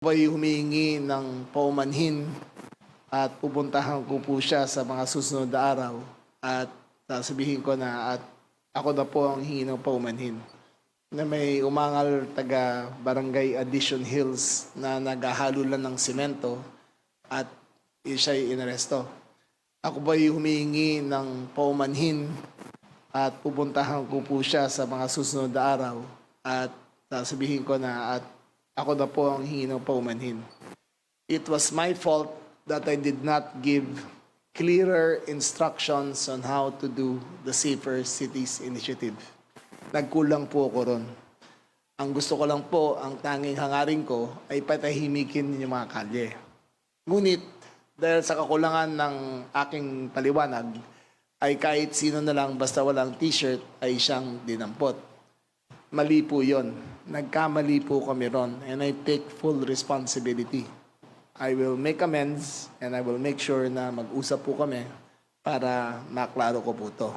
Ay humihingi ng paumanhin at pupuntahan ko po siya sa mga susunod na araw at sasabihin ko na at ako na po ang hingi ng paumanhin na may umangal taga Barangay Addition Hills na naghahalo lang ng simento at siya'y inaresto. Ako ba humihingi ng paumanhin at pupuntahan ko po siya sa mga susunod na araw at sasabihin ko na at ako na po ang hingi ng paumanhin. It was my fault that I did not give clearer instructions on how to do the Safer Cities Initiative. Nagkulang po ako ron. Ang gusto ko lang po, ang tanging hangarin ko ay patahimikin yung mga kalye. Ngunit, dahil sa kakulangan ng aking paliwanag, ay kahit sino na lang basta walang t-shirt ay siyang dinampot. Mali po yun. Nagkamali po kami ron and I take full responsibility. I will make amends and I will make sure na mag-usap po kami para maklaro ko po to.